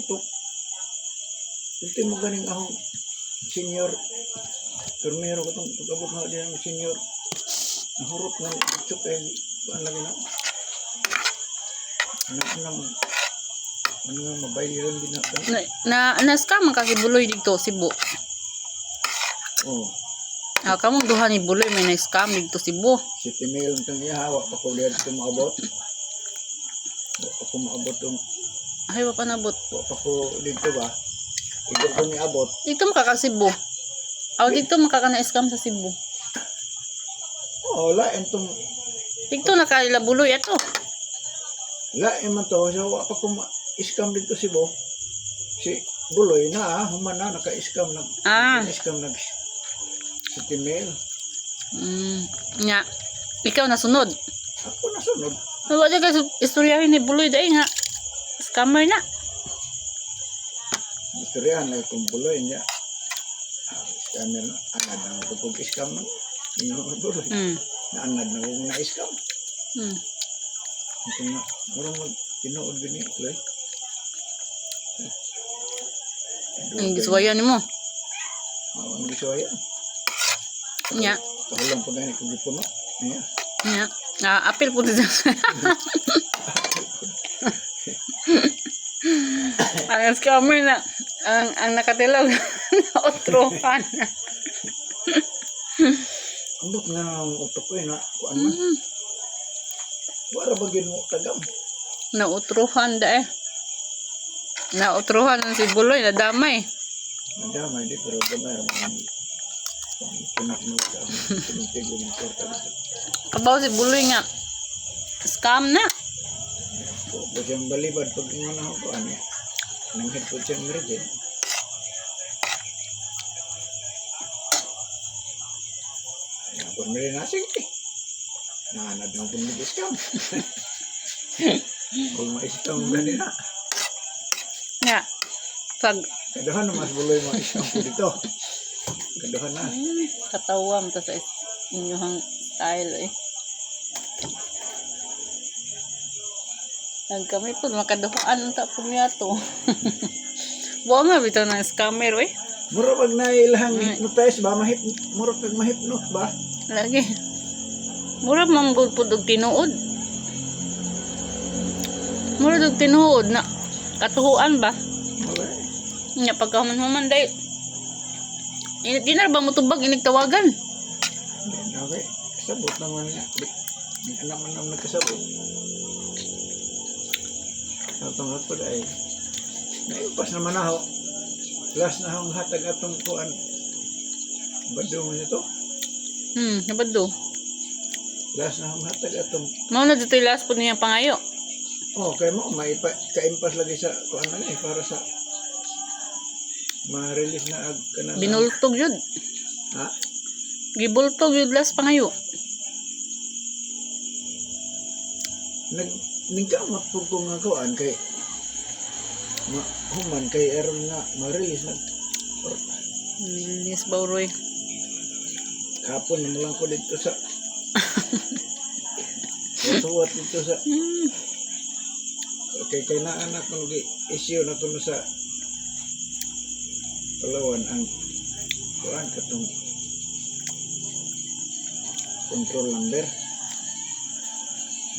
to. Ultimo ganing akong senior. Pero meron ko itong pag-abot na din ng senior. Nahurot na ito kaya kuan lagi na. Ano nga mabayaran din natin. Na-scam ang kakibuloy dito, Cebu. Oo. Kamong duha ni buloy may na-scam dito, Cebu. City mail itong ihawa pa ko lihat ito maabot. Wapa ko maabot itong. Ay, wapa nabot. Wapa ko dito ba? Ito ko niabot. Dito makaka-Cebu. Dito makaka-na-scam sa Cebu. Oo, lain itong. Dito nakailabuloy ato. Lain man to. So, wapa ko ma-scam dito si Bo. Si Buloy na, human na, naka-scam na. Naka-scam na. City mail. Nga. Ikaw nasunod. Ako nasunod. Wala ka istoryahin ni Buloy dahil nga. Scammer na. Istoryahan na itong Buloy niya. Scammer na. Anad na ako pag-scam na. Yung Buloy. Naanad na ako na-scam. Ito nga. Marang mag-tinood din ni Buloy. Ang giswayan mo. Ang giswayan. Nya. Kahulang pa gani kung gipuno. Nya. Apil po dito. Ang scammer na. Ang nakatilog. Otrohan. Ambot nga ng utok ko na. Kuan man. Wala ba mo tagam? Nautrohan da eh. Nautrohan si Buloy. Nadamay. Nadamay di. Pero damay. Kabaw si Buloy nga. Scam na. Pag siyang balibad pag ingon ako ko ano. Nanghit po siyang virgin. Kung may nasing eh. Nahanad ng kung mag-scam. Kung ma-scam gani na. Nga. Pag Kadahan na mas Buloy ma-scam po dito. Kadahan na. katawam ta sa inyong style eh. Nag kami po makaduhaan ta po niya to. Buwa nga bitaw ng scammer eh. Mura pag nailahang hypnotize ba? Mura pag ma-hypnot ba? Lagi. Mura manggod po og tinuod. Mura og tinuod na katuhuan ba? Okay. Nya pagkahuman-human day. Di na ba mo tubag inigtawagan? Okay. Kasabot naman nga. Anak man naman nagkasabot. Natanghat po dahil. Naimpas naman ako. Last na akong hatag atong kuan. Bado mo nito? Nabado. Last na akong hatag atong. Mao na dito last po niya pangayo. Kaya mo, may kaimpas lagi sa kuan na eh. Para sa ma-release na kanan. Binultog yun. Ha? Gibultog yun last pangayo. Nagkamot po kong nga kuan kay human kay aron nga ma-release na. Yes, Bauroy. Kapon na lang ko dito sa tuwat dito sa kay naanak ko issue na kuno sa Palawan ang kuan katong control number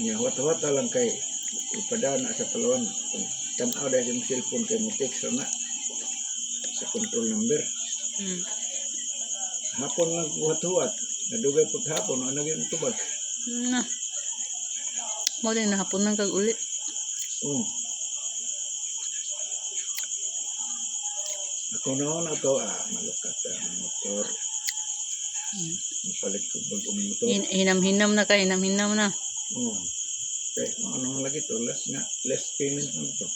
niya wat-wat lang kay ipadana sa Palawan tanaw dahil yung cellphone kay mo text na sa control number. Hapon lang buhat-huwat. Nadugay paghapon, ano yung tubag? Mo din na hapon lang kag ulit. Ako na to, malukat ang motor. Mapalit ko bagong motor. Hinam-hinam na ka, hinam-hinam na. Okay, ano lagi to, less payment na to.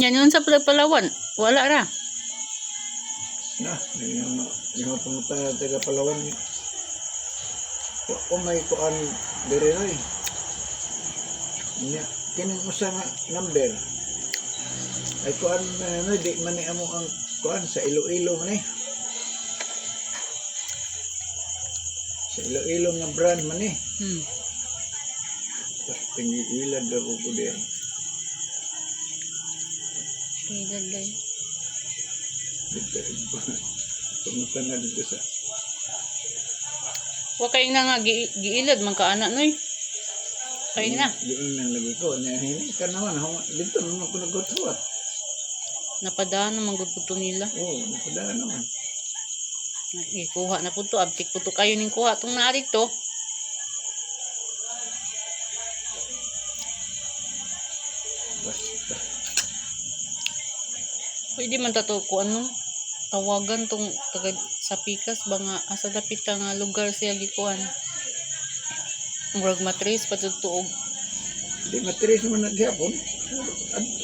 Yan yun sa Palawan. Wala ra. Yung pumunta taga Palawan. May kuan dire na eh. Kining usa nga number. Ay kuan di man ni amo ang kuan sa Iloilo man eh. Sa Iloilo nga brand man eh. Tapos tinggi ilad daw ko din. Ilagay. Pumunta na dito sa... Wa kay na nga giilad man ka ana noy. Kay na. Diin na lagi ko. Hindi ka naman. Dito naman ko nagothuat. Napadaan naman gud to nila. Oo, napadaan naman. Ikuha na po to. Abtik po to kayo ning kuha tong naa dito. Basta. Pwede man tato ko ano tawagan tong taga sa pikas ba nga asa dapit ka nga lugar siya gikuan. Murag matris pa tuog. Di matris mo nagyapon.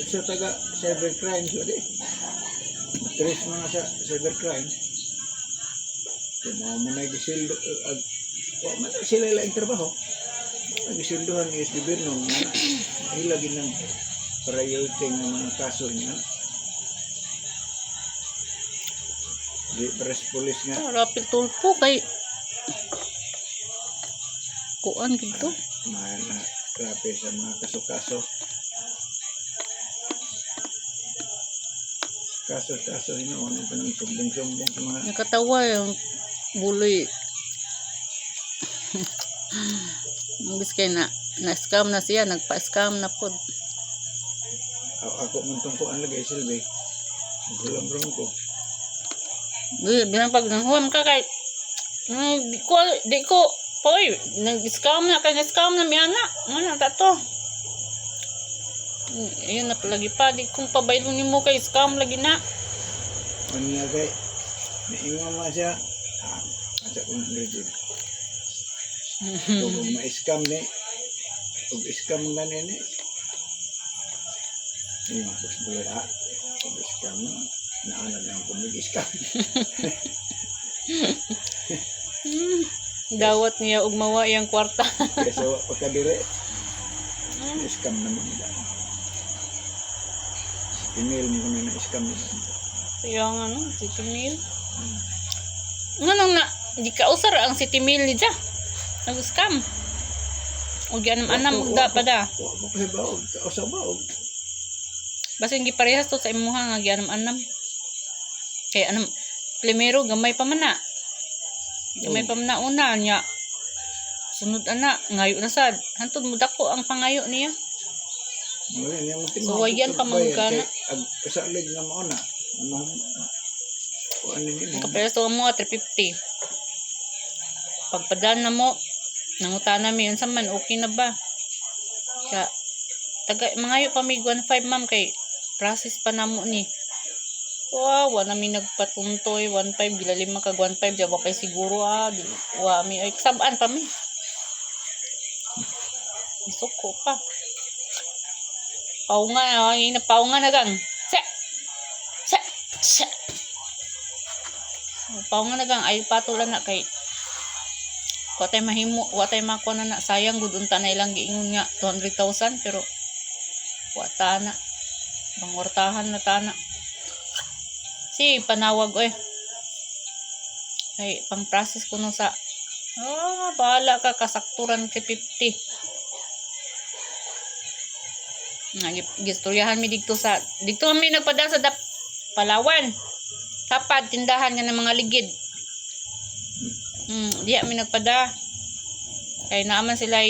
Sa taga cybercrime siya di. Matris mo na sa cybercrime. Kaya mga mo nagisildo. Sila lang trabaho. Nagisildohan ni SDB nung hilagin ng priority ng mga kaso niya. Di press police nga. Rapid tulpo kay kuan gito. Mga rapi sa mga kaso-kaso. Kaso-kaso inoon ito ng sumbong-sumbong sa mga... Nakatawa yung buloy. Imbis kay na-scam na siya, nagpa-scam na po. Ako muntong ko ang lagay silbi. Gulam-ram ko. Bilang pag nanghuam ka kay di ko poy nag-scam na kay na-scam na mi ana. Ano ta to? Ayun na palagi pa di kung pabaylo nimo kay scam lagi na. Ano nga kay naingon mo siya. Asa kong rigid. Kung ma-scam ni kung scam nga ni yung possible kung scam naanad lang kung mag-scam. Dawat niya og mawa yang kwarta. Kaya sa pagkadire scam naman nila. Email mo kami na scam nila. Kaya nga no, City Mail. Nga nang na, di ka usar ang City Mail ni dya. Nag-scam. O gianam-anam da pa da. Wala kasi baog. Kausa baog. Basta hindi parehas to sa imuha nga gianam-anam. Kaya anam, primero gamay pa man na. Gamay pa man na una niya. Sunod ana, ngayo na sad. Hantod mo dako ang pangayo niya. So, wayan pa magkana. Kasalig na mo na. Ano niyo mo? Kaperas to mo 350. Pagpadaan na mo, nangutana mi unsa man okay na ba? Kaya taga mangayo pa mig 15 ma'am kay process pa namo ni. Wow, wala mi nagpatuntoy 15 bila 5 kag 15 jawa kay siguro di wa mi ay sabaan pa mi. Suko pa. Paunga ay na paunga na gang. Se. Paunga na gang ay patulan na kay watay mahimo, watay mako na sayang gud unta na ilang giingon nga 200,000 pero wata na. Bangortahan na tana. Si panawag oy. Ay pang process ko no sa bahala ka kasakturan kay 50. Gistoryahan mi dito kami nagpada sa Palawan. Tapad tindahan nga ng mga ligid. Diya mi nagpada. Kay naaman sila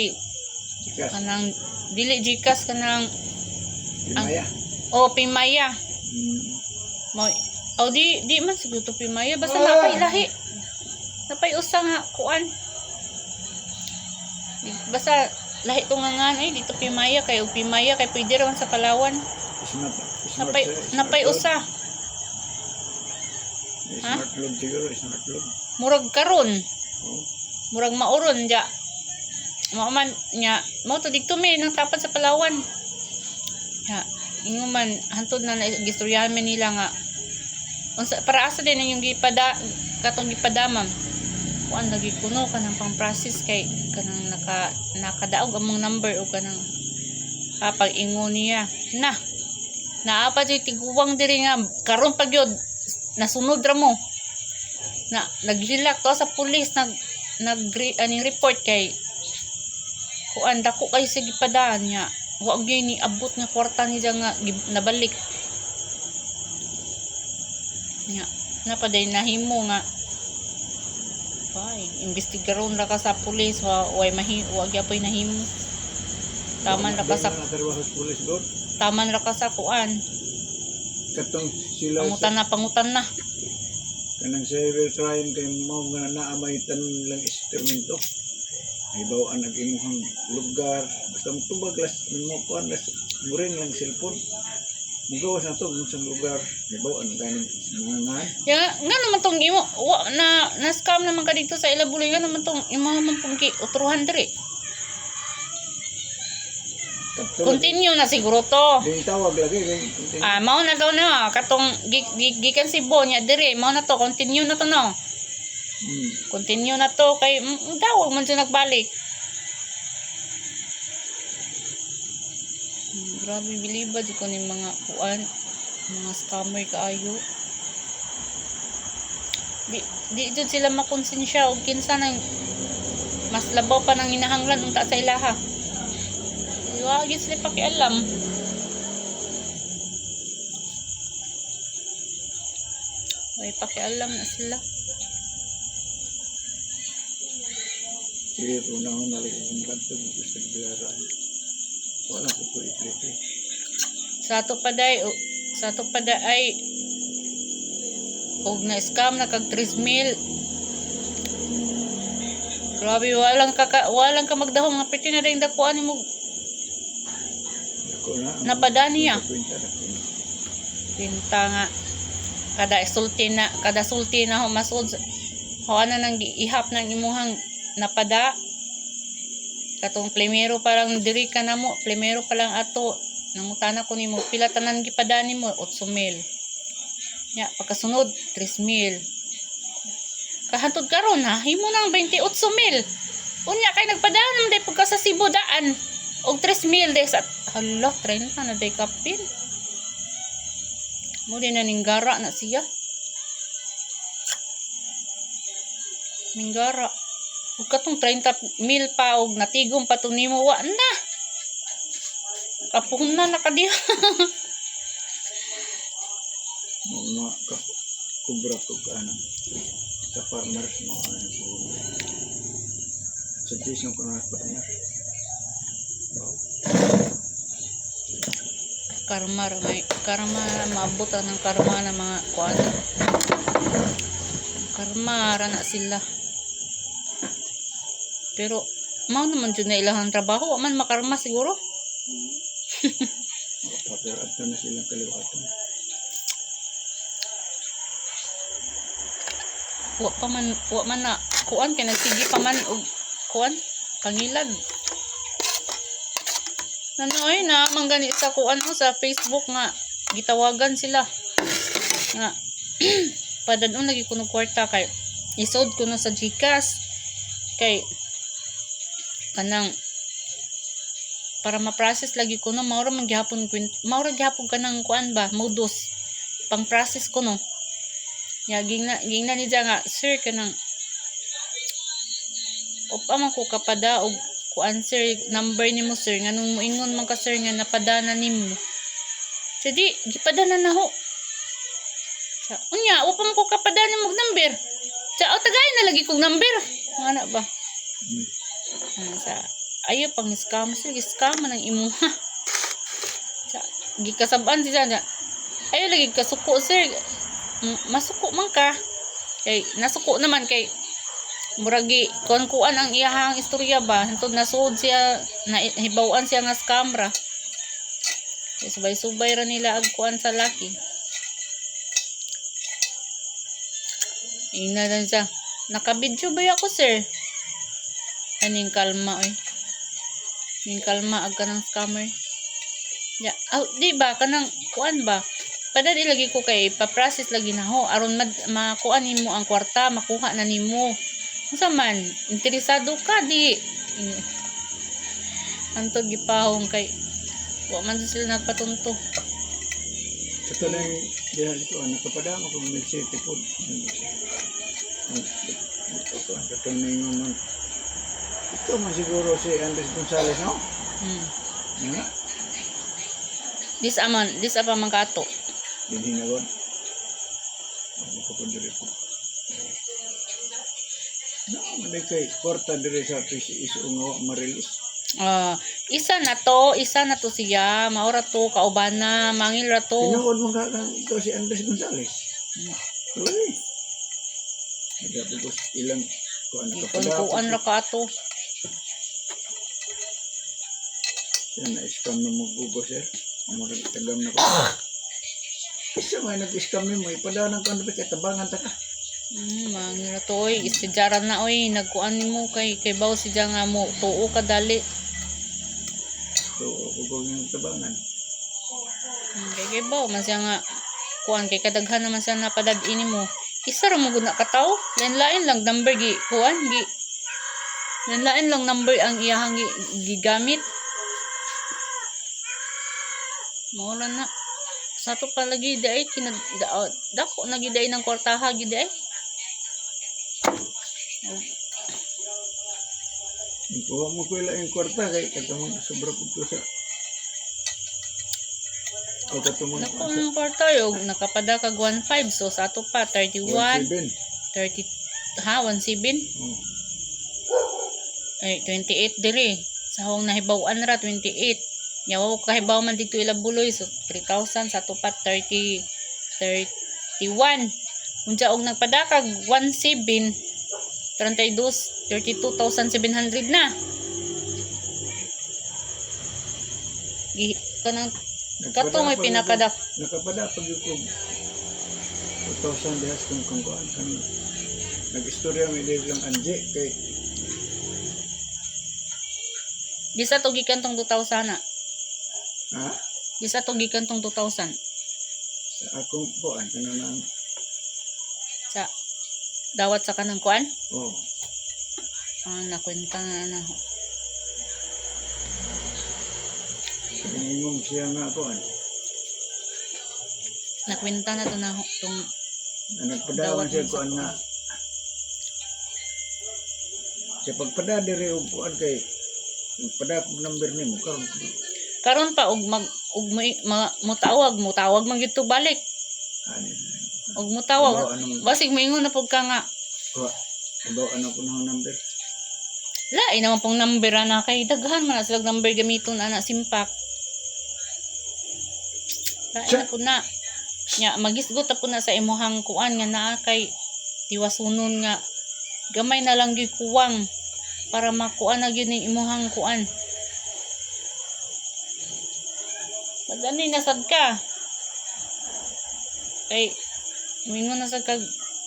kanang dili jikas kanang Pimaya. Pimaya. Mo di man siguro to Pimaya basta napay lahi. Napay usa nga kuan. Basta lahi to nga ay dito Pimaya kay pwede ra man sa Palawan. Napay usa. Smart load siguro, smart load. Murag karon. Murag mauron ja. Mauman nya, mo to dito mi nang tapat sa Palawan. Ya, ingon man hantod na gistoryahan mi nila nga unsa para asa din yung katong gipadamam. Kuan lagi kuno kanang pang-process kay kanang nakadaog among number o kanang pag ingon niya. Naapa jay tiguwang diri nga karon pag yod nasunod ra mo. Naghilak to sa pulis aning report kay kuan dako kay sige padaan niya. Wa gyud ni abot nga kwarta niya nga nabalik. Nga, napaday nahimo nga. Ay, investigaron ra ka sa pulis, way wag yapoy nahimo. Taman ra ka sa Natarwa sa pulis doon. taman ra ka sa kuan. Katong sila Pangutan na. kanang cybercrime kay mo nga naamay tanon lang instrumento. Ay bawaan ang imuhang lugar. Basta magtubag las mo kuan las muring lang cellphone. Mugawas na to sa lugar. Ay bawaan ganing mga Ya, nga naman tong imo na scam naman ka dito sa Ilabuloy, nga naman tong imo man pong utruhan diri. Continue na siguro to. Di tawag lagi kay Mao na daw na katong gikan si Bo nya diri, mao na to, continue na to no. Continue na to kay dawag man siya nagbalik. Grabe bilibad ko ni mga kuan, mga scammer kaayo. Di jud sila makonsensya og kinsa nang mas labaw pa nang hinahanglan unta sa ilaha. Wag sila pakialam. May pakialam na sila. sige unang nalik ang kanto gusto bilaran. Wala ko po iplete. Sa ato pa ay og na scam na kag 3,000. Grabe walang ka magdahom nga piti na ding dakuan nimo. Napadani niya. Pinta nga kada sulti na humasod hawana nang ihap ng imuhang napada. Katong primero pa lang diri ka namo, primero pa lang ato nangutana ko nimo pila tanan gipadani mo 8,000. Ya, pagkasunod 3,000. Kahantod karon ha, himo nang 28,000. Unya kay nagpadaan day pagka sa Cebu daan og 3,000 day sa hala 30 na day kapin. Mo din na ninggara na siya. Ninggara. Ug katong 30,000 pa og natigom pa to nimo wa na. Kapuna na ka diha. Mga kubra ko ano sa farmers mo ano po. Suggestion ko na farmer. Wow. Karma maabot ng karma ng mga kuan. Karma ra na sila. Pero mao naman jud na ilahang trabaho, wa man makarma siguro. Pero ato na silang kaliwatan. Wa man na kuan kay nagsigi pa man og kuan kangilad. Nanoy na manggani sa kuan mo sa Facebook nga gitawagan sila nga padadon lagi kuno kwarta kay isod kuno sa GCash kay kanang para ma-process lagi kuno maura man gihapon kanang kuan ba modus pang process kuno. Ya gingna ni nga sir kanang opa man ko kapada og kuan sir number nimo sir nganong moingon man ka sir nga napadana nimo. Jadi gipadana na ho. Sa unya opa man ko kapada nimo og number. Sa tagay na lagi kog number. Ana ba? Sa ayo pang scam sir scam man ang imo ha. Sa gikasab-an siya nga. Ayo lagi kasuko sir. Masuko man ka kay nasuko naman kay muragi kuan ang iyahang istorya ba hantod nasud siya na hibaw-an siya nga scamra kay subay-subay ra nila ag kuan sa laki ina lang siya nakabidyo ba ako sir aning kalma ning kalma ag kanang scammer ya di ba kanang kuan ba padali lagi ko kay pa-process lagi na ho aron makuha nimo ang kwarta makuha na nimo unsa man interesado ka di antod gipahong kay wa man sila nagpatunto ito lang diha dito nakapadama ko Milk City food ito man ito man siguro si Andres Gonzales no nga Dis apa man kato hindi na Ano ko pa diri ko? Ano kay kwarta diri sa PCS nga ma-release. Isa na to siya, maura to kauban na mangil ra to. Tinuod mo ka kang ikaw si Andres Gonzales. Wala eh. Tapos ilang kuan Kuan ra ka ato. Yan na-scam na mo Google sir. Murag tagam na ko. Isa may nag-scam mo ipadaan ko ano ba kay tabangan ta ka. Mangil ra to oy, istidyaran na oy, nagkuan nimo kay baw si nga mo tuo ka dali. So ugong yung tabangan. Kay baw man siya nga kuan kay kadaghan naman siya napadad-ini mo. Isa ra mo gud na kataw, lain-lain lang number gi kuan gi. Lain-lain lang number ang iyahang gigamit. Mawala na. Sa to palagi day dako na giday ng kwartaha giday. Kuha mo ko yung kwarta kay katamang sobra po to sa o katamang Dako ng kwarta yo nakapada kag 1.5 so sa ato pa 31 30 ha 1.7 ay 28 diri sa hong nahibaw-an ra 28 yawa kahibaw man dito ilabuloy so 3,000 sa ato pa 31 unsa og nagpadakag 1.7 32,700 na. Kanang kato may pinakadak. Nakapadapag yung kung 2,000 dihas kung kuan kan nag-istorya may dili lang anje kay Bisa to gikan tong 2,000 na. ha Bisa to gikan tong 2,000 sa akong kuan kanang sa dawat sa kanang kuan. oh Nakwenta na ho. Ingong siya nga kuan. Nakwenta na to na ho tong Nagpadawan siya kuan nga. Sa pagpada diri og kuan kay pada number nimo karon pa og mo tawag man gyud to balik. Ani. Og mo tawag basig moingon na pud ka nga. Kuha. Ano ko ng number? Lain naman pong number na kay daghan man na sila number gamiton ana simpak. Lain na pud na. Nya magisgot ta pud na sa imuhang kuan nga naa kay tiwasunon nga gamay na lang gyud kuwang para makuan na gyud ning imuhang kuan. Madani na sad ka. Kay mingon na sad kag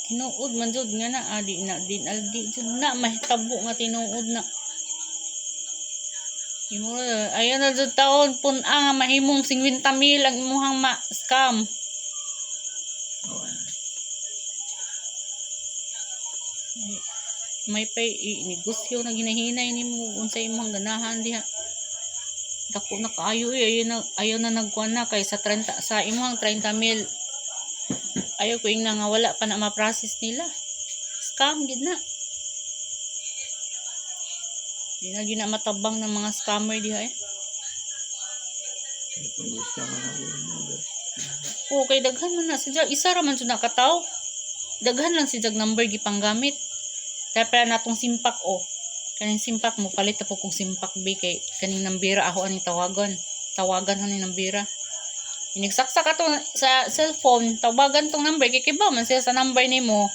tinuod man jud nga na adi na din aldi jud na mahitabo nga tinuod na. Imo ayan na jud taon pun nga mahimong 50,000 ang imuhang scam. May pay negosyo na ginahinay nimo unsay imong ganahan diha. Dako na kaayo ayaw na nagkuan na kay sa 30 sa imong 30,000. Ayaw ko ing nga wala pa na ma-process nila. Scam gid na. Di na gina matabang ng mga scammer diha eh. Kay daghan man na siya isa ra man jud nakataw. Daghan lang siya number gipanggamit. Kaya pala natong simpak kaning simpak mo palit po kung simpak B kay kaning nambira ako aning tawagan haning nambira. Inigsaksak ato sa cellphone, tawagan tong number kay kibaw man siya sa number nimo.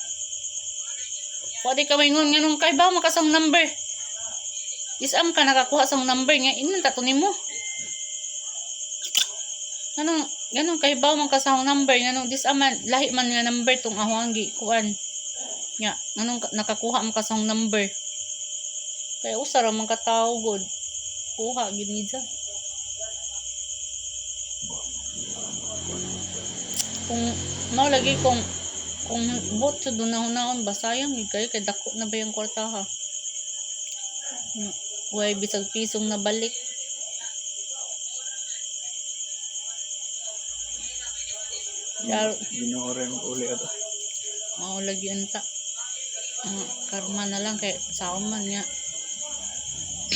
Pwede ka maingon nganong kaibaw makasang number. Isam ka nakakuha sang number nga inon ta to nimo. Ganong kaibaw man kasang number nganong disaman lahi man nga number tong ahong gikuan. Nga nganong nakakuha man kasang number. Kaya usara man katawo gud. Kuha gid ni siya. Kung mao lagi kung bot sa dunahon basayang gid kay dako na ba yung kwarta ha. Way bisag pisong nabalik. Ginoren ko uli ato. Mao lagi anta. Karma na lang kay saon man nga.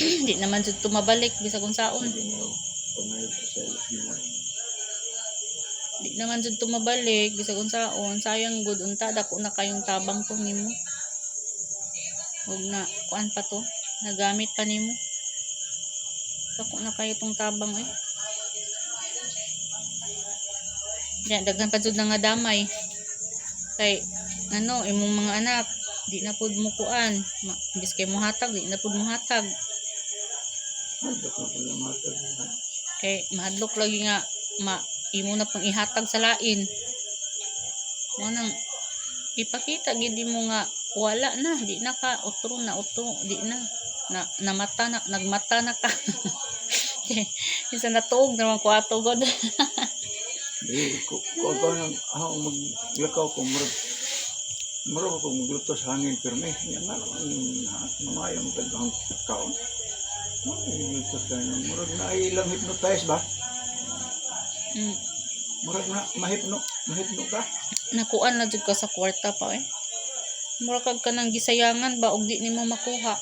Di naman jud tumabalik bisag kung saon. di naman jud tumabalik bisag unsaon, sayang gud unta dako na kayong tabang to nimo. Huwag na kuan pa to, nagamit pa nimo. Dako na kayo tong tabang eh. Yan, daghan pa jud na nga damay. Kay ano, imong mga anak, di na pud mo kuan. Bis kay mo hatag, di na pud mo hatag. Hadlok na pala matag. Kay mahadlok lagi nga imo na pang ihatag sa lain. Mo nang ipakita gid mo nga wala na, di na ka utro, di na namata na, nagmata na ka. Isa natuog naman ko ato god. Ko nang ako maglakaw ko murag ko magluto sa hangin perme. Yan nga namayang taghang kaon. Magluto sa hangin. Murag na ilang hypnotize ba? Murag na mahipno ka. Nakuan na jud ka sa kwarta pa eh. Mura kag kanang gisayangan ba og di nimo makuha.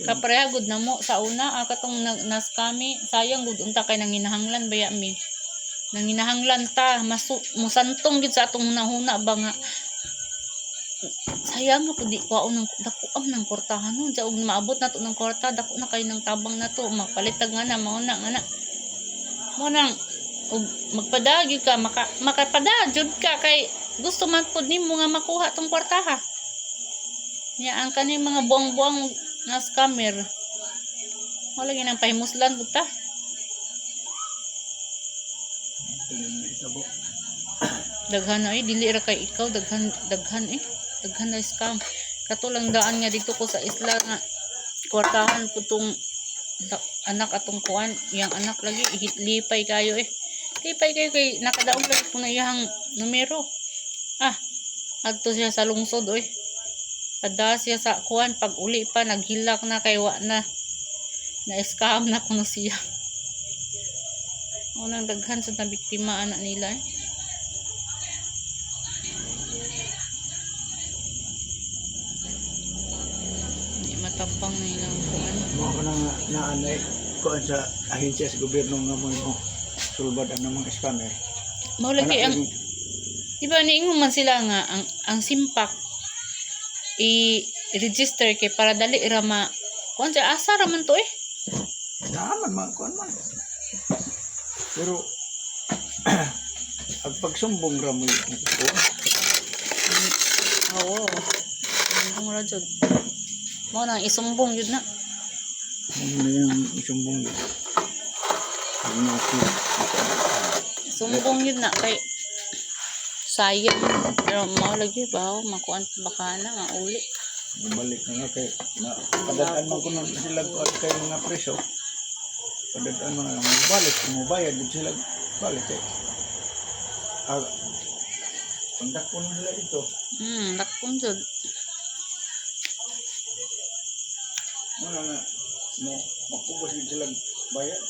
Kapareha gud na mo sa una katong naskami sayang gud unta kay nanginahanglan baya mi. Nanginahanglan ta musantong gid sa atong nahuna ba nga sayang nga pud di kwaon ng dakuam ng kwartahan no ja og maabot na to ng kwarta dako na kay ng tabang na to mapalitag nga na mao na nga na. Mo nang og magpadagi ka makapadajud ka kay gusto man pud nimo nga makuha tong kwartaha. Nya ang kani mga buang-buang nga scammer. Wala ginang pahimuslan pud ta. Daghan ay dili ra kay ikaw daghan na scam. Katulang daan nga dito ko sa isla nga kwartahan ko tong anak atong kuan, yang anak lagi lipay kayo eh. Lipay kayo kay nakadaog lagi po na iyang numero. Adto siya sa lungsod oy. Pada siya sa kuan pag uli pa naghilak na kay wa na scam na kuno siya. Unang daghan sa nabiktima anak nila eh. Di matapang nilang kuan. Mo na naanay ko sa ahensya sa gobyerno nga mo sulbad ang mga scammer. Mao lagi ang diba niingon man sila nga ang simpak i-register kay para dali ra ma kuan sa asa ra man to eh. Naman man kuan man. Pero ang pagsumbong ra mo ito. Oo. Sumbong ra jud. Mo nang isumbong jud na. Ano yung isumbong yun? Sumbong yun na kay sayang pero mao lagi ba makuan baka na nga uli. Balik na nga kay padadaan man ko na sila kay mga preso. Padadaan mga balik mubayad din sila balik kay pagdakpon nila ito. Dakpon jud. Mo na mo mapugos din sila bayad.